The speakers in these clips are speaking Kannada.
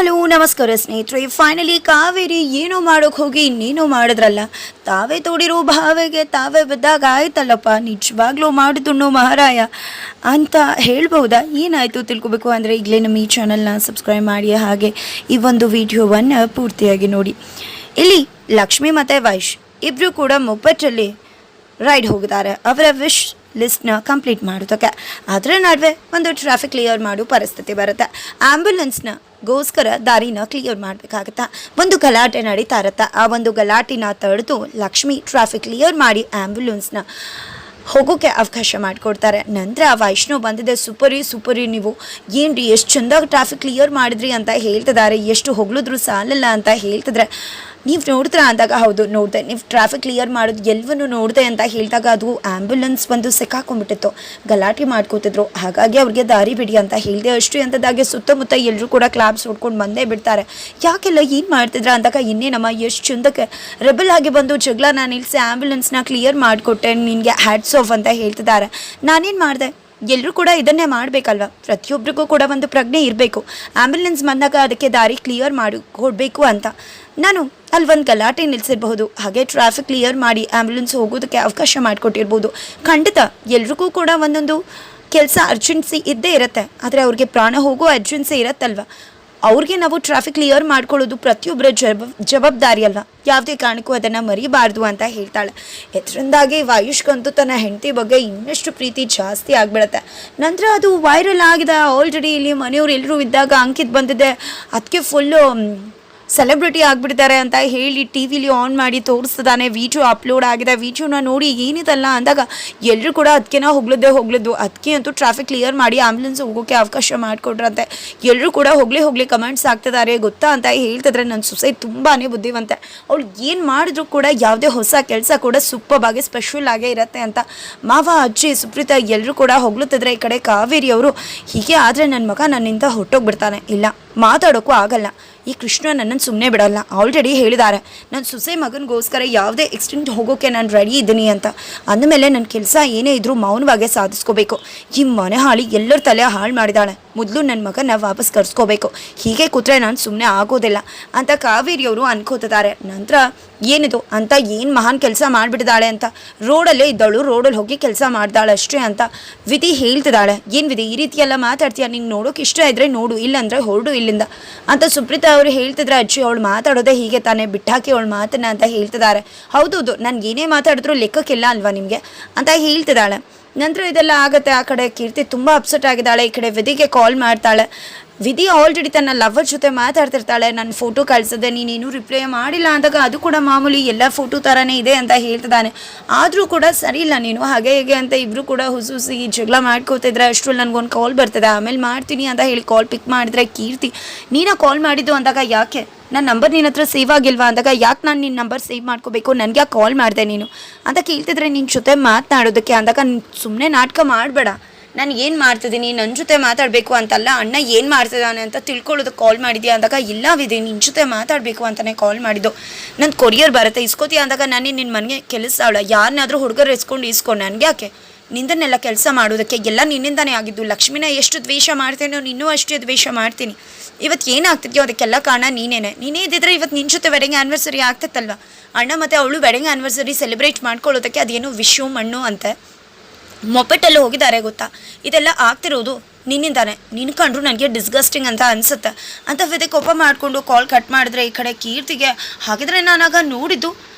ಹಲೋ ನಮಸ್ಕಾರ ಸ್ನೇಹಿತರೆ. ಫೈನಲಿ ಕಾವೇರಿ ಏನೋ ಮಾಡೋಕೆ ಹೋಗಿ ಇನ್ನೇನೋ ಮಾಡಿದ್ರಲ್ಲ. ತಾವೇ ತೋಡಿರೋ ಭಾವೆಗೆ ತಾವೇ ಬಿದ್ದಾಗ ಆಯ್ತಲ್ಲಪ್ಪ, ನಿಜವಾಗ್ಲೂ ಮಾಡಿದುಣ್ಣು ಮಹಾರಾಯ ಅಂತ ಹೇಳ್ಬೋದಾ? ಏನಾಯಿತು ತಿಳ್ಕೊಬೇಕು ಅಂದರೆ ಈಗಲೇ ನಮ್ಮ ಈ ಚಾನಲ್ನ ಸಬ್ಸ್ಕ್ರೈಬ್ ಮಾಡಿ, ಹಾಗೆ ಈ ಒಂದು ವಿಡಿಯೋವನ್ನು ಪೂರ್ತಿಯಾಗಿ ನೋಡಿ. ಇಲ್ಲಿ ಲಕ್ಷ್ಮಿ ಮತ್ತು ವೈಶ್ ಇಬ್ಬರು ಕೂಡ ಮೊಬ್ಬಟ್ಟಲ್ಲಿ ರೈಡ್ ಹೋಗಿದ್ದಾರೆ ಅವರ ವಿಶ್ ಲಿಸ್ಟ್ನ ಕಂಪ್ಲೀಟ್ ಮಾಡೋದಕ್ಕೆ. ಅದರ ನಡುವೆ ಒಂದು ಟ್ರಾಫಿಕ್ ಕ್ಲಿಯರ್ ಮಾಡೋ ಪರಿಸ್ಥಿತಿ ಬರುತ್ತೆ. ಆ್ಯಂಬುಲೆನ್ಸ್ನಗೋಸ್ಕರ ದಾರಿನ ಕ್ಲಿಯರ್ ಮಾಡಬೇಕಾಗತ್ತಾ. ಒಂದು ಗಲಾಟೆ ನಡೀತಾ ಇರುತ್ತೆ. ಆ ಒಂದು ಗಲಾಟೆನ ತಡೆದು ಲಕ್ಷ್ಮಿ ಟ್ರಾಫಿಕ್ ಕ್ಲಿಯರ್ ಮಾಡಿ ಆ್ಯಂಬುಲೆನ್ಸ್ನ ಹೋಗೋಕ್ಕೆ ಅವಕಾಶ ಮಾಡಿಕೊಡ್ತಾರೆ. ನಂತರ ವೈಷ್ಣವ್ ಬಂದಿದೆ, ಸೂಪರಿ ನೀವು ಏನ್ರಿ ಎಷ್ಟು ಚೆಂದಾಗಿ ಟ್ರಾಫಿಕ್ ಕ್ಲಿಯರ್ ಮಾಡಿದ್ರಿ ಅಂತ ಹೇಳ್ತಿದ್ದಾರೆ. ಎಷ್ಟು ಹೊಗಳಿದ್ರು ಸಾಲಲ್ಲ ಅಂತ ಹೇಳ್ತಿದ್ರೆ, ನೀವು ನೋಡಿದ್ರಾ ಅಂದಾಗ ಹೌದು ನೋಡಿದೆ, ನೀವು ಟ್ರಾಫಿಕ್ ಕ್ಲಿಯರ್ ಮಾಡೋದು ಎಲ್ಲವನ್ನೂ ನೋಡಿದೆ ಅಂತ ಹೇಳಿದಾಗ ಅದು ಆ್ಯಂಬುಲೆನ್ಸ್ ಒಂದು ಸಿಕ್ಕಾಕೊಂಡ್ಬಿಟ್ಟಿತ್ತು, ಗಲಾಟೆ ಮಾಡ್ಕೋತಿದ್ರು. ಹಾಗಾಗಿ ಅವ್ರಿಗೆ ದಾರಿ ಬಿಡಿ ಅಂತ ಹೇಳಿದೆ. ಅಷ್ಟು ಎಂಥದ್ದಾಗೆ ಸುತ್ತಮುತ್ತ ಎಲ್ಲರೂ ಕೂಡ ಕ್ಲಾಬ್ಸ್ ಹೊಡ್ಕೊಂಡು ಬಂದೇ ಬಿಡ್ತಾರೆ. ಯಾಕೆಲ್ಲ ಏನು ಮಾಡ್ತಿದ್ರ ಅಂದಾಗ ಇನ್ನೇನಮ್ಮ ಎಷ್ಟು ಚಂದಕ್ಕೆ ರೆಬಲ್ ಆಗಿ ಬಂದು ಜಗಳನ ನಿಲ್ಲಿಸಿ ಆ್ಯಂಬುಲೆನ್ಸ್ನ ಕ್ಲಿಯರ್ ಮಾಡಿಕೊಟ್ಟೆ, ನಿನಗೆ ಹ್ಯಾಟ್ಸ್ ಆಫ್ ಅಂತ ಹೇಳ್ತಿದ್ದಾರೆ. ನಾನೇನು ಮಾಡಿದೆ? ಎಲ್ಲರೂ ಕೂಡ ಇದನ್ನೇ ಮಾಡಬೇಕಲ್ವ. ಪ್ರತಿಯೊಬ್ಬರಿಗೂ ಕೂಡ ಒಂದು ಪ್ರಜ್ಞೆ ಇರಬೇಕು. ಆ್ಯಂಬುಲೆನ್ಸ್ ಬಂದಾಗ ಅದಕ್ಕೆ ದಾರಿ ಕ್ಲಿಯರ್ ಮಾಡಿ ಕೊಡಬೇಕು ಅಂತ ನಾನು ಅಲ್ಲಿ ಒಂದು ಗಲಾಟೆ ನಿಲ್ಲಿಸಿರ್ಬಹುದು, ಹಾಗೆ ಟ್ರಾಫಿಕ್ ಕ್ಲಿಯರ್ ಮಾಡಿ ಆ್ಯಂಬುಲೆನ್ಸ್ ಹೋಗೋದಕ್ಕೆ ಅವಕಾಶ ಮಾಡಿಕೊಟ್ಟಿರ್ಬೋದು. ಖಂಡಿತ ಎಲ್ರಿಗೂ ಕೂಡ ಒಂದೊಂದು ಕೆಲಸ ಅರ್ಜೆನ್ಸಿ ಇದ್ದೇ ಇರುತ್ತೆ, ಆದರೆ ಅವ್ರಿಗೆ ಪ್ರಾಣ ಹೋಗೋ ಅರ್ಜೆನ್ಸಿ ಇರತ್ತಲ್ವ. ಅವ್ರಿಗೆ ನಾವು ಟ್ರಾಫಿಕ್ ಕ್ಲಿಯರ್ ಮಾಡ್ಕೊಳ್ಳೋದು ಪ್ರತಿಯೊಬ್ಬರ ಜವಾಬ್ದಾರಿ ಅಲ್ವ. ಯಾವುದೇ ಕಾರಣಕ್ಕೂ ಅದನ್ನು ಮರಿಬಾರ್ದು ಅಂತ ಹೇಳ್ತಾಳೆ. ಇದರಿಂದಾಗಿ ವಾಯುಷ್ಕಂತೂ ತನ್ನ ಹೆಂಡತಿ ಬಗ್ಗೆ ಇನ್ನಷ್ಟು ಪ್ರೀತಿ ಜಾಸ್ತಿ ಆಗಿಬಿಡುತ್ತೆ. ನಂತರ ಅದು ವೈರಲ್ ಆಗಿದೆ. ಆಲ್ರೆಡಿ ಇಲ್ಲಿ ಮನೆಯವ್ರು ಎಲ್ಲರೂ ಇದ್ದಾಗ ಅಂಕಿತ್ ಬಂದಿದೆ, ಅದಕ್ಕೆ ಫುಲ್ಲು ಸೆಲೆಬ್ರಿಟಿ ಆಗಿಬಿಡ್ತಾರೆ ಅಂತ ಹೇಳಿ ಟಿ ವಿಲಿ ಆನ್ ಮಾಡಿ ತೋರಿಸ್ತಿದ್ದಾನೆ. ವಿಡಿಯೋ ಅಪ್ಲೋಡ್ ಆಗಿದೆ. ವಿಡಿಯೋನ ನೋಡಿ ಏನಿದಲ್ಲ ಅಂದಾಗ ಎಲ್ಲರೂ ಕೂಡ ಅದಕ್ಕೆನ ಹೊಗಳಿದ್ದು. ಅದಕ್ಕೆ ಅಂತೂ ಟ್ರಾಫಿಕ್ ಕ್ಲಿಯರ್ ಮಾಡಿ ಆ್ಯಂಬುಲೆನ್ಸ್ ಹೋಗೋಕ್ಕೆ ಅವಕಾಶ ಮಾಡಿಕೊಟ್ರಂತೆ. ಎಲ್ಲರೂ ಕೂಡ ಹೋಗಲಿ ಕಮೆಂಟ್ಸ್ ಆಗ್ತಿದ್ದಾರೆ ಗೊತ್ತಾ ಅಂತ ಹೇಳ್ತಿದ್ರೆ, ನನ್ನ ಸೊಸೆ ತುಂಬಾ ಬುದ್ಧಿವಂತೆ, ಅವಳು ಏನು ಮಾಡಿದ್ರು ಕೂಡ ಯಾವುದೇ ಹೊಸ ಕೆಲಸ ಕೂಡ ಸೂಪರ್ಬಾಗಿ ಸ್ಪೆಷಲ್ ಆಗೇ ಇರುತ್ತೆ ಅಂತ ಮಾವ, ಅಜ್ಜಿ, ಸುಪ್ರೀತಾ ಎಲ್ಲರೂ ಕೂಡ ಹೊಗಳುತ್ತಿದ್ರೆ, ಈ ಕಡೆ ಕಾವೇರಿ ಅವರು ಹೀಗೆ ಆದರೆ ನನ್ನ ಮಗ ನನ್ನಿಂದ ಹೊಟ್ಟೋಗ್ಬಿಡ್ತಾನೆ, ಇಲ್ಲ ಮಾತಾಡೋಕ್ಕೂ ಆಗಲ್ಲ, ಈ ಕೃಷ್ಣ ನನ್ನನ್ನು ಸುಮ್ಮನೆ ಬಿಡಲ್ಲ. ಆಲ್ರೆಡಿ ಹೇಳಿದ್ದಾರೆ ನನ್ನ ಸೊಸೆ ಮಗನಿಗೋಸ್ಕರ ಯಾವುದೇ ಎಕ್ಸ್ಟೆಂಟ್ ಹೋಗೋಕ್ಕೆ ನಾನು ರೆಡಿ ಇದ್ದೀನಿ ಅಂತ. ಅಂದಮೇಲೆ ನನ್ನ ಕೆಲಸ ಏನೇ ಇದ್ರೂ ಮೌನವಾಗೇ ಸಾಧಿಸ್ಕೋಬೇಕು. ಈ ಮನೆ ಹಾಳಿ ಎಲ್ಲರ ತಲೆ ಹಾಳು ಮಾಡಿದಾಳೆ, ಮೊದಲು ನನ್ನ ಮಗನ ವಾಪಸ್ ಕರ್ಸ್ಕೋಬೇಕು. ಹೀಗೆ ಕೂತ್ರೆ ನಾನು ಸುಮ್ಮನೆ ಆಗೋದಿಲ್ಲ ಅಂತ ಕಾವೇರಿಯವರು ಅನ್ಕೋತಿದ್ದಾರೆ. ನಂತರ ಏನಿದು ಅಂತ ಏನು ಮಹಾನ್ ಕೆಲಸ ಮಾಡಿಬಿಟ್ಟಿದ್ದಾಳೆ ಅಂತ ರೋಡಲ್ಲೇ ಇದ್ದವಳು ರೋಡಲ್ಲಿ ಹೋಗಿ ಕೆಲಸ ಮಾಡ್ದಾಳೆ ಅಷ್ಟೇ ಅಂತ ವಿಧಿ ಹೇಳ್ತಿದ್ದಾಳೆ. ಏನು ವಿಧಿ ಈ ರೀತಿಯೆಲ್ಲ ಮಾತಾಡ್ತೀಯ? ನಿಂಗೆ ನೋಡೋಕೆ ಇಷ್ಟ ಇದ್ದರೆ ನೋಡು, ಇಲ್ಲಾಂದರೆ ಹೊರಡು ಇಲ್ಲಿಂದ ಅಂತ ಸುಪ್ರೀತಾ ಅವರು ಹೇಳ್ತಿದ್ರೆ. ಅಜ್ಜಿ ಅವಳು ಮಾತಾಡೋದೇ ಹೀಗೆ ತಾನೇ, ಬಿಟ್ಟಾಕಿ ಅವಳು ಮಾತನ್ನ ಅಂತ ಹೇಳ್ತಿದ್ದಾರೆ. ಹೌದೌದು, ನನಗೆ ಏನೇ ಮಾತಾಡಿದ್ರು ಲೆಕ್ಕಕ್ಕಿಲ್ಲ ಅಲ್ವಾ ನಿಮಗೆ ಅಂತ ಹೇಳ್ತಿದ್ದಾಳೆ. ನಂತರ ಇದೆಲ್ಲ ಆಗುತ್ತೆ. ಆ ಕಡೆ ಕೀರ್ತಿ ತುಂಬ ಅಪ್ಸೆಟ್ ಆಗಿದ್ದಾಳೆ. ಈ ಕಡೆ ವಿಧಿಗೆ ಕಾಲ್ ಮಾಡ್ತಾಳೆ. ವಿಧಿ ಆಲ್ರೆಡಿ ತನ್ನ ಲವರ್ ಜೊತೆ ಮಾತಾಡ್ತಿರ್ತಾಳೆ. ನನ್ನ ಫೋಟೋ ಕಳಿಸಿದೆ, ನೀನೇನು ರಿಪ್ಲೈ ಮಾಡಿಲ್ಲ ಅಂದಾಗ ಅದು ಕೂಡ ಮಾಮೂಲಿ ಎಲ್ಲ ಫೋಟೋ ಥರನೇ ಇದೆ ಅಂತ ಹೇಳ್ತಿದ್ದಾನೆ. ಆದರೂ ಕೂಡ ಸರಿ ಇಲ್ಲ ನೀನು, ಹಾಗೆ ಹೇಗೆ ಅಂತ ಇಬ್ಬರು ಕೂಡ ಹುಸಿ ಜಗಳ ಮಾಡ್ಕೋತಿದ್ರೆ ಅಷ್ಟರಲ್ಲಿ ನನಗೊಂದು ಕಾಲ್ ಬರ್ತದೆ, ಆಮೇಲೆ ಮಾಡ್ತೀನಿ ಅಂತ ಹೇಳಿ ಕಾಲ್ ಪಿಕ್ ಮಾಡಿದ್ರೆ ಕೀರ್ತಿ, ನೀನು ಕಾಲ್ ಮಾಡಿದ್ದು ಅಂದಾಗ ಯಾಕೆ ನನ್ನ ನಂಬರ್ ನಿನ್ನ ಹತ್ರ ಸೇವ್ ಆಗಿಲ್ವಾ ಅಂದಾಗ, ಯಾಕೆ ನಾನು ನಿನ್ನ ನಂಬರ್ ಸೇವ್ ಮಾಡ್ಕೋಬೇಕು, ನನಗೆ ಯಾಕೆ ಕಾಲ್ ಮಾಡಿದೆ ನೀನು ಅಂತ ಕೇಳ್ತಿದ್ರೆ, ನಿನ್ನ ಜೊತೆ ಮಾತನಾಡೋದಕ್ಕೆ ಅಂದಾಗ ಸುಮ್ಮನೆ ನಾಟಕ ಮಾಡಬೇಡ, ನಾನು ಏನು ಮಾಡ್ತಿದ್ದೀನಿ ನನ್ನ ಜೊತೆ ಮಾತಾಡಬೇಕು ಅಂತಲ್ಲ, ಅಣ್ಣ ಏನು ಮಾಡ್ತಿದ್ದಾನೆ ಅಂತ ತಿಳ್ಕೊಳ್ಳೋದಕ್ಕೆ ಕಾಲ್ ಮಾಡಿದ್ಯಾ ಅಂದಾಗ, ಇಲ್ಲ ವಿಧಿ ನಿನ್ನ ಜೊತೆ ಮಾತಾಡಬೇಕು ಅಂತಲೇ ಕಾಲ್ ಮಾಡಿದ್ದು, ನನ್ನ ಕೊರಿಯರ್ ಬರುತ್ತೆ ಇಸ್ಕೋತೀಯ ಅಂದಾಗ, ನಾನು ನಿನ್ನ ಮನೆಗೆ ಕೆಲಸ ಅವಳ ಯಾರನ್ನಾದರೂ ಹುಡುಗರು ಇಸ್ಕೊಂಡು ನನಗೆ ಯಾಕೆ ನಿಂದನ್ನೆಲ್ಲ ಕೆಲಸ ಮಾಡೋದಕ್ಕೆ, ಎಲ್ಲ ನಿನ್ನಿಂದನೇ ಆಗಿದ್ದು. ಲಕ್ಷ್ಮಿನ ಎಷ್ಟು ದ್ವೇಷ ಮಾಡ್ತೇನೋ ನಿನ್ನೂ ಅಷ್ಟೇ ದ್ವೇಷ ಮಾಡ್ತೀನಿ. ಇವತ್ತು ಏನಾಗ್ತಿದ್ಯೋ ಅದಕ್ಕೆಲ್ಲ ಕಾರಣ ನೀನೇ ಇದ್ದಿದ್ರೆ ಇವತ್ತು ನಿನ್ನ ಜೊತೆ ವೆಡ್ಡಿಂಗ್ ಆ್ಯನಿವರ್ಸರಿ ಆಗ್ತಿತ್ತಲ್ವ. ಅಣ್ಣ ಮತ್ತು ಅವಳು ವೆಡ್ಡಿಂಗ್ ಆ್ಯನಿವರ್ಸರಿ ಸೆಲೆಬ್ರೇಟ್ ಮಾಡ್ಕೊಳ್ಳೋದಕ್ಕೆ ಅದೇನು ವಿಶ್ವ ಮಣ್ಣು ಅಂತೆ ಮೊಪೆಟಲ್ಲಿ ಹೋಗಿದ್ದಾರೆ ಗೊತ್ತಾ. ಇದೆಲ್ಲ ಆಗ್ತಿರೋದು ನಿನ್ನಿಂದಾನೆ, ನಿನ್ನ ಕಂಡ್ರು ನನಗೆ ಡಿಸ್ಗಸ್ಟಿಂಗ್ ಅಂತ ಅನಿಸುತ್ತೆ ಅಂತ ವಿಧಿ ಕೋಪ ಮಾಡಿಕೊಂಡು ಕಾಲ್ ಕಟ್ ಮಾಡಿದ್ರೆ. ಈ ಕಡೆ ಕೀರ್ತಿಗೆ, ಹಾಗಿದ್ರೆ ನಾನಾಗ ನೋಡಿದ್ದು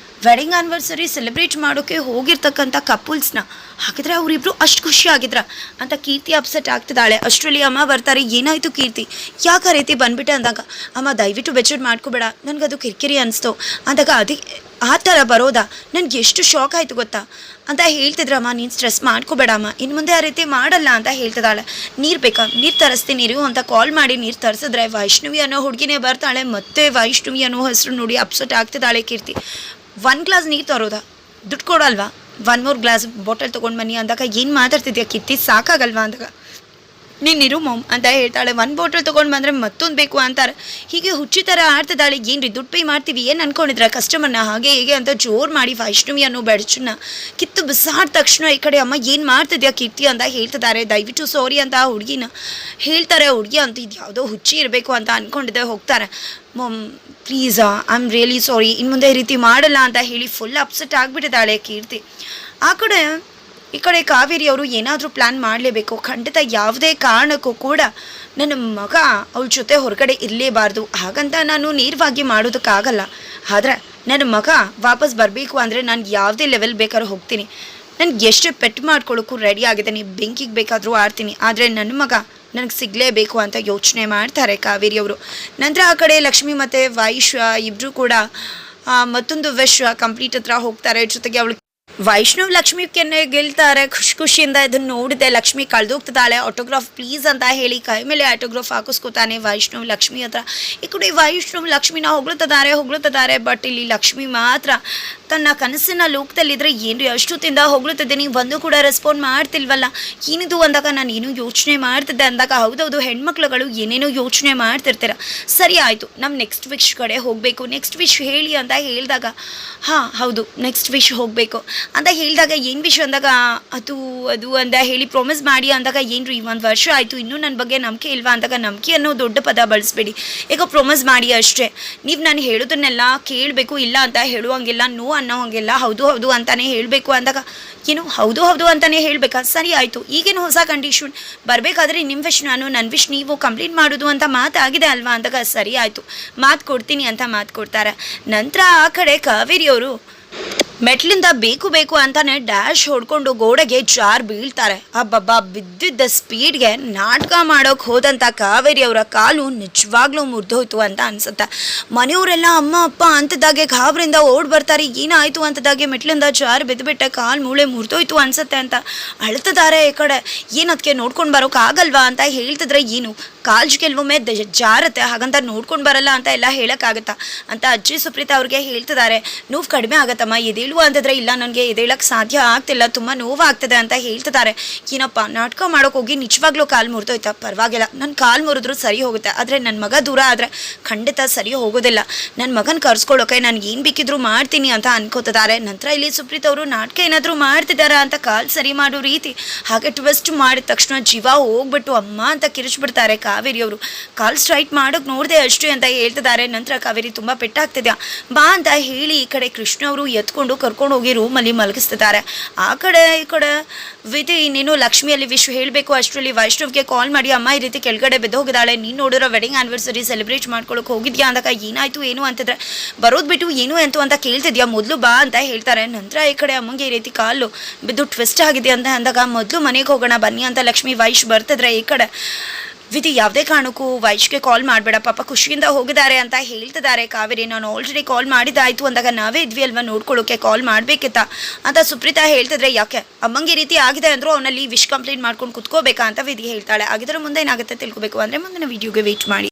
ವೆಡ್ಡಿಂಗ್ ಆ್ಯನಿವರ್ಸರಿ ಸೆಲೆಬ್ರೇಟ್ ಮಾಡೋಕ್ಕೆ ಹೋಗಿರ್ತಕ್ಕಂಥ ಕಪಲ್ಸ್ನ, ಹಾಗಿದ್ರೆ ಅವರಿಬ್ರು ಅಷ್ಟು ಖುಷಿಯಾಗಿದ್ರ ಅಂತ ಕೀರ್ತಿ ಅಪ್ಸೆಟ್ ಆಗ್ತಿದ್ದಾಳೆ. ಅಷ್ಟರಲ್ಲಿ ಅಮ್ಮ ಬರ್ತಾರೆ. ಏನಾಯಿತು ಕೀರ್ತಿ, ಯಾಕೆ ಆ ರೀತಿ ಬಂದ್ಬಿಟ್ಟೆ ಅಂದಾಗ, ಅಮ್ಮ ದಯವಿಟ್ಟು ಬೆಚ್ಚಟ್ ಮಾಡ್ಕೋಬೇಡ, ನನಗದು ಕಿರಿಕಿರಿ ಅನಿಸ್ತು ಅಂದಾಗ, ಆ ಥರ ಬರೋದಾ, ನನಗೆ ಎಷ್ಟು ಶಾಕ್ ಆಯಿತು ಗೊತ್ತಾ ಅಂತ ಹೇಳ್ತಿದ್ರಮ್ಮ. ನೀನು ಸ್ಟ್ರೆಸ್ ಮಾಡ್ಕೋಬೇಡಮ್ಮ, ಇನ್ನು ಮುಂದೆ ಆ ರೀತಿ ಮಾಡಲ್ಲ ಅಂತ ಹೇಳ್ತಿದ್ದಾಳೆ. ನೀರು ಬೇಕಾ, ನೀರು ತರಿಸ್ತೀನಿ ಇರು ಅಂತ ಕಾಲ್ ಮಾಡಿ ನೀರು ತರಿಸಿದ್ರೆ ವೈಷ್ಣವಿ ಅನ್ನೋ ಹುಡುಗಿನೇ ಬರ್ತಾಳೆ. ಮತ್ತೆ ವೈಷ್ಣವಿ ಅನ್ನೋ ಹೆಸರು ನೋಡಿ ಅಪ್ಸೆಟ್ ಆಗ್ತಿದ್ದಾಳೆ ಕೀರ್ತಿ. 1 ಗ್ಲಾಸ್ ನೀರು ತರೋದಾ, ದುಡ್ಡು ಕೊಡಲ್ವಾ, 1 more ಗ್ಲಾಸ್ ಬಾಟಲ್ ತೊಗೊಂಡು ಬನ್ನಿ ಅಂದಾಗ, ಏನು ಮಾತಾಡ್ತಿದ್ಯಾ ಕೀರ್ತಿ, ಸಾಕಾಗಲ್ವಾ ಅಂದಾಗ, ನೀನಿರು ಮಾಮ್ ಅಂತ ಹೇಳ್ತಾಳೆ. ಒಂದು ಬಾಟಲ್ ತೊಗೊಂಡು ಬಂದರೆ ಮತ್ತೊಂದು ಬೇಕು ಅಂತಾರೆ. ಹೀಗೆ ಹುಚ್ಚಿ ಥರ ಆಡ್ತಿದ್ದಾಳೆ. ಏನು ರೀ ದುಡ್ಡು ಪೇ ಮಾಡ್ತೀವಿ ಏನು ಅನ್ಕೊಂಡಿದ್ರೆ ಕಸ್ಟಮರ್ನ ಹಾಗೆ ಹೀಗೆ ಅಂತ ಜೋರು ಮಾಡಿ ವೈಷ್ಣವಿ ಅನ್ನೋ ಬೆಡಚನ್ನ ಕಿತ್ತು ಬಿಸಾದ ತಕ್ಷಣ ಈ ಕಡೆ ಅಮ್ಮ ಏನು ಮಾಡ್ತಿದ್ಯಾ ಕೀರ್ತಿ ಅಂತ ಹೇಳ್ತಿದ್ದಾರೆ. ದಯವಿಟ್ಟು ಸಾರಿ ಅಂತ ಆ ಹುಡುಗಿನ ಹೇಳ್ತಾರೆ. ಹುಡುಗಿ ಅಂತ ಇದು ಯಾವುದೋ ಹುಚ್ಚಿ ಇರಬೇಕು ಅಂತ ಅಂದ್ಕೊಂಡಿದ್ದೆ. ಹೋಗ್ತಾರೆ. Ma'am please I am really sorry, ಇನ್ನು ಮುಂದೆ ಈ ರೀತಿ ಮಾಡಲ್ಲ ಅಂತ ಹೇಳಿ ಫುಲ್ ಅಪ್ಸೆಟ್ ಆಗಿಬಿಟ್ಟಿದ್ದಾಳೆ ಕೀರ್ತಿ. ಈ ಕಡೆ ಕಾವೇರಿ ಅವರು ಏನಾದರೂ ಪ್ಲ್ಯಾನ್ ಮಾಡಲೇಬೇಕು. ಖಂಡಿತ ಯಾವುದೇ ಕಾರಣಕ್ಕೂ ಕೂಡ ನನ್ನ ಮಗ ಅವಳ ಜೊತೆ ಹೊರಗಡೆ ಇರಲೇಬಾರ್ದು. ಹಾಗಂತ ನಾನು ನೇರವಾಗಿ ಮಾಡೋದಕ್ಕಾಗಲ್ಲ. ಆದರೆ ನನ್ನ ಮಗ ವಾಪಸ್ ಬರಬೇಕು ಅಂದರೆ ನಾನು ಯಾವುದೇ ಲೆವೆಲ್ ಬೇಕಾದ್ರೂ ಹೋಗ್ತೀನಿ. ನನಗೆ ಎಷ್ಟು ಪೆಟ್ಟು ಮಾಡ್ಕೊಳ್ಳೋಕ್ಕೂ ರೆಡಿ ಆಗಿದ್ದೀನಿ. ಬೆಂಕಿಗೆ ಬೇಕಾದರೂ ಆಡ್ತೀನಿ. ಆದರೆ ನನ್ನ ಮಗ ನನಗೆ ಸಿಗಲೇಬೇಕು ಅಂತ ಯೋಚನೆ ಮಾಡ್ತಾರೆ ಕಾವೇರಿಯವರು. ನಂತರ ಆ ಕಡೆ ಲಕ್ಷ್ಮಿ ಮತ್ತು ವೈಶ್ ಇಬ್ಬರು ಕೂಡ ಮತ್ತೊಂದು ವಿಶ್ ಕಂಪ್ಲೀಟ್ ಹತ್ರ ಹೋಗ್ತಾರೆ. ಜೊತೆಗೆ ಅವಳು ವೈಷ್ಣವ್ ಲಕ್ಷ್ಮಿ ಕೆನ್ನೆ ಗೆಲ್ತಾರೆ. ಖುಷಿಯಿಂದ ಇದನ್ನು ನೋಡಿದೆ. ಲಕ್ಷ್ಮಿ ಕಳೆದೋಗ್ತಿದ್ದಾಳೆ. ಆಟೋಗ್ರಾಫ್ ಪ್ಲೀಸ್ ಅಂತ ಹೇಳಿ ಕೈ ಮೇಲೆ ಆಟೋಗ್ರಾಫ್ ಹಾಕಿಸ್ಕೋತಾನೆ ವೈಷ್ಣವ್ ಲಕ್ಷ್ಮಿ ಹತ್ರ. ಈ ಕಡೆ ವೈಷ್ಣವ್ ಲಕ್ಷ್ಮಿನ ಹೊಗಳುತ್ತಿದ್ದಾರೆ. ಬಟ್ ಇಲ್ಲಿ ಲಕ್ಷ್ಮಿ ಮಾತ್ರ ತನ್ನ ಕನಸಿನ ಲೋಕದಲ್ಲಿದ್ದರೆ ಏನು ಅಷ್ಟೊತ್ತಿಂದ ಹೊಗಳುತ್ತಿದ್ದೀನಿ, ಒಂದು ಕೂಡ ರೆಸ್ಪಾಂಡ್ ಮಾಡ್ತಿಲ್ವಲ್ಲ, ಏನಿದು ಅಂದಾಗ ನಾನು ಏನೂ ಯೋಚನೆ ಮಾಡ್ತಿದ್ದೆ ಅಂದಾಗ ಹೌದೌದು ಹೆಣ್ಮಕ್ಳುಗಳು ಏನೇನೋ ಯೋಚನೆ ಮಾಡ್ತಿರ್ತೀರ. ಸರಿ ಆಯಿತು, ನಮ್ಮ ನೆಕ್ಸ್ಟ್ ವಿಶ್ ಕಡೆ ಹೋಗಬೇಕು. ನೆಕ್ಸ್ಟ್ ವಿಶ್ ಹೇಳಿ ಅಂತ ಹೇಳಿದಾಗ ಹಾಂ ಹೌದು ನೆಕ್ಸ್ಟ್ ವಿಶ್ ಹೋಗಬೇಕು ಅಂತ ಹೇಳಿದಾಗ ಏನು ವಿಷಯ ಅಂದಾಗ ಅದು ಅಂತ ಹೇಳಿ ಪ್ರಾಮಿಸ್ ಮಾಡಿ ಅಂದಾಗ ಏನು ರೀ 1 ವರ್ಷ ಆಯಿತು ಇನ್ನೂ ನನ್ನ ಬಗ್ಗೆ ನಂಬಿಕೆ ಇಲ್ವಾ ಅಂದಾಗ ನಂಬಿಕೆ ಅನ್ನೋ ದೊಡ್ಡ ಪದ ಬಳಸಬೇಡಿ. ಈಗ ಪ್ರಾಮಿಸ್ ಮಾಡಿ ಅಷ್ಟೇ. ನೀವು ನಾನು ಹೇಳೋದನ್ನೆಲ್ಲ ಕೇಳಬೇಕು, ಇಲ್ಲ ಅಂತ ಹೇಳುವಂಗಿಲ್ಲ, ನೋ ಅನ್ನೋ ಹಂಗಿಲ್ಲ, ಹೌದು ಅಂತಾನೆ ಹೇಳಬೇಕು ಅಂದಾಗ ಏನು ಹೌದು ಅಂತಾನೆ ಹೇಳಬೇಕಾ? ಸರಿ ಆಯಿತು, ಈಗೇನು ಹೊಸ ಕಂಡೀಷನ್ ಬರಬೇಕಾದ್ರೆ ನಿಮ್ಮ ವಿಶ್ ನಾನು ನನ್ನ ವಿಶ್ ನೀವು ಕಂಪ್ಲೀಟ್ ಮಾಡೋದು ಅಂತ ಮಾತಾಗಿದೆ ಅಲ್ವಾ ಅಂದಾಗ ಸರಿ ಆಯಿತು ಮಾತು ಕೊಡ್ತೀನಿ ಅಂತ ಮಾತು ಕೊಡ್ತಾರೆ. ನಂತರ ಆ ಕಡೆ ಕಾವೇರಿಯವರು ಮೆಟ್ಲಿಂದ ಬೇಕು ಅಂತಾನೆ ಡ್ಯಾಶ್ ಹೊಡ್ಕೊಂಡು ಗೋಡೆಗೆ ಜಾರ್ ಬೀಳ್ತಾರೆ. ಅಬ್ಬಬ್ಬಾ ಬಿದ್ದಿದ್ದ ಸ್ಪೀಡ್ಗೆ ನಾಟಕ ಮಾಡೋಕೆ ಹೋದಂಥ ಕಾವೇರಿ ಅವರ ಕಾಲು ನಿಜವಾಗ್ಲೂ ಮುರಿದೋಯ್ತು ಅಂತ ಅನ್ಸುತ್ತೆ. ಮನೆಯವರೆಲ್ಲ ಅಮ್ಮ ಅಪ್ಪ ಅಂಥದ್ದಾಗೆ ಗಾಬರಿಂದ ಓಡ್ ಬರ್ತಾರೆ. ಏನಾಯಿತು ಅಂಥದ್ದಾಗೆ ಮೆಟ್ಲಿಂದ ಜಾರ್ ಬಿದ್ದುಬಿಟ್ಟೆ, ಕಾಲು ಮೂಳೆ ಮುರಿದೋಯ್ತು ಅನ್ಸುತ್ತೆ ಅಂತ ಅಳ್ತಿದ್ದಾರೆ. ಈ ಕಡೆ ಏನು ಅದಕ್ಕೆ ನೋಡ್ಕೊಂಡು ಬರೋಕ್ಕಾಗಲ್ವಾ ಅಂತ ಹೇಳ್ತಿದ್ರೆ ಏನು ಕಾಲ್ಜ್ ಕೆಲವೊಮ್ಮೆ ಜಾರತ್ತೆ, ಹಾಗಂತ ನೋಡ್ಕೊಂಡು ಬರಲ್ಲ ಅಂತ ಎಲ್ಲ ಹೇಳೋಕ್ಕಾಗತ್ತಾ ಅಂತ ಅಜ್ಜಿ ಸುಪ್ರೀತಾ ಅವ್ರಿಗೆ ಹೇಳ್ತಿದ್ದಾರೆ. ನೋವು ಕಡಿಮೆ ಆಗತ್ತಮ್ಮ ಎದೇಳು ಅಂತಂದರೆ ಇಲ್ಲ ನನಗೆ ಎದೇಳಕ್ಕೆ ಸಾಧ್ಯ ಆಗ್ತಿಲ್ಲ, ತುಂಬ ನೋವಾಗ್ತದೆ ಅಂತ ಹೇಳ್ತಿದ್ದಾರೆ. ಏನಪ್ಪ ನಾಟಕ ಮಾಡೋಕೆ ಹೋಗಿ ನಿಜವಾಗ್ಲೂ ಕಾಲು ಮುರಿದೋಯ್ತಾ? ಪರವಾಗಿಲ್ಲ, ನನ್ನ ಕಾಲು ಮುರಿದ್ರು ಸರಿ ಹೋಗುತ್ತೆ, ಆದರೆ ನನ್ನ ಮಗ ದೂರ ಆದರೆ ಖಂಡಿತ ಸರಿ ಹೋಗೋದಿಲ್ಲ. ನನ್ನ ಮಗನ ಕರ್ಸ್ಕೊಳ್ಳೋಕೆ ನಾನು ಏನು ಬೇಕಿದ್ರು ಮಾಡ್ತೀನಿ ಅಂತ ಅನ್ಕೋತಿದ್ದಾರೆ. ನಂತರ ಇಲ್ಲಿ ಸುಪ್ರೀತ್ ಅವರು ನಾಟಕ ಏನಾದರೂ ಮಾಡ್ತಿದ್ದಾರಾ ಅಂತ ಕಾಲು ಸರಿ ಮಾಡೋ ರೀತಿ ಹಾಗೆ ಟ್ವಿಸ್ಟ್ ಮಾಡಿದ ತಕ್ಷಣ ಜೀವ ಹೋಗ್ಬಿಟ್ಟು ಅಮ್ಮ ಅಂತ ಕಿರಿಚ್ಬಿಡ್ತಾರೆ. ಕಾವೇರಿಯವರು ಕಾಲ್ ಸ್ಟ್ರೈಟ್ ಮಾಡೋಕೆ ನೋಡಿದೆ ಅಷ್ಟೇ ಅಂತ ಹೇಳ್ತಿದ್ದಾರೆ. ನಂತರ ಕಾವೇರಿ ತುಂಬ ಪೆಟ್ಟಾಗ್ತಿದ್ಯಾ ಬಾ ಅಂತ ಹೇಳಿ ಈ ಕಡೆ ಕೃಷ್ಣ ಅವರು ಎತ್ಕೊಂಡು ಕರ್ಕೊಂಡು ಹೋಗಿ ರೂಮಲ್ಲಿ ಮಲಗಿಸ್ತಿದ್ದಾರೆ. ಆ ಕಡೆ ಈ ಕಡೆ ವಿಧಿ ಇನ್ನೇನು ಲಕ್ಷ್ಮಿಯಲ್ಲಿ ವಿಶ್ ಹೇಳಬೇಕು ಅಷ್ಟರಲ್ಲಿ ವೈಷ್ಣವ್ಗೆ ಕಾಲ್ ಮಾಡಿ ಅಮ್ಮ ಈ ರೀತಿ ಕೆಳಗಡೆ ಬಿದ್ದು ಹೋಗಿದ್ದಾಳೆ, ನೀನು ನೋಡಿರೋ ವೆಡ್ಡಿಂಗ್ ಆ್ಯನಿವರ್ಸರಿ ಸೆಲೆಬ್ರೇಟ್ ಮಾಡ್ಕೊಳಕ್ಕೆ ಹೋಗಿದ್ಯಾ ಅಂದಾಗ ಏನಾಯಿತು ಏನು ಅಂತಿದ್ರೆ ಬರೋದು ಬಿಟ್ಟು ಏನು ಅಂತ ಕೇಳ್ತಿದ್ಯಾ, ಮೊದಲು ಬಾ ಅಂತ ಹೇಳ್ತಾರೆ. ನಂತರ ಈ ಕಡೆ ಅಮ್ಮಂಗೆ ಈ ರೀತಿ ಕಾಲು ಬಿದ್ದು ಟ್ವಿಸ್ಟ್ ಆಗಿದೆ ಅಂತ ಅಂದಾಗ ಮೊದಲು ಮನೆಗೆ ಹೋಗೋಣ ಬನ್ನಿ ಅಂತ ಲಕ್ಷ್ಮಿ ವೈಶ್ ಬರ್ತಿದ್ರೆ ಈ ಕಡೆ ವಿಧಿ ಯಾವುದೇ ಕಾರಣಕ್ಕೂ ವೈಶ್ಗೆ ಕಾಲ್ ಮಾಡಬೇಡ ಪಾಪ ಖುಷಿಯಿಂದ ಹೋಗಿದ್ದಾರೆ ಅಂತ ಹೇಳ್ತಿದ್ದಾರೆ. ಕಾವೇರಿ ನಾನು ಆಲ್ರೆಡಿ ಕಾಲ್ ಮಾಡಿದ್ದಾಯಿತು ಅಂದಾಗ ನಾವೇ ಇದ್ವಿ ಅಲ್ವಾ ನೋಡ್ಕೊಳ್ಳೋಕೆ ಕಾಲ್ ಮಾಡಬೇಕಿತ್ತ ಅಂತ ಸುಪ್ರೀತಾ ಹೇಳ್ತಿದ್ರೆ ಯಾಕೆ ಅಮ್ಮಂಗೆ ರೀತಿ ಆಗಿದೆ ಅಂದರೂ ಅವನಲ್ಲಿ ವಿಶ್ ಕಂಪ್ಲೀಟ್ ಮಾಡ್ಕೊಂಡು ಕುತ್ಕೋಬೇಕಾ ಅಂತ ವಿಧಿ ಹೇಳ್ತಾಳೆ. ಆಗಿದ್ರೆ ಮುಂದೆ ಏನಾಗುತ್ತೆ ತಿಳ್ಕೊಬೇಕು ಅಂದರೆ ಮುಂದಿನ ವಿಡಿಯೋಗೆ ವೇಟ್ ಮಾಡಿ.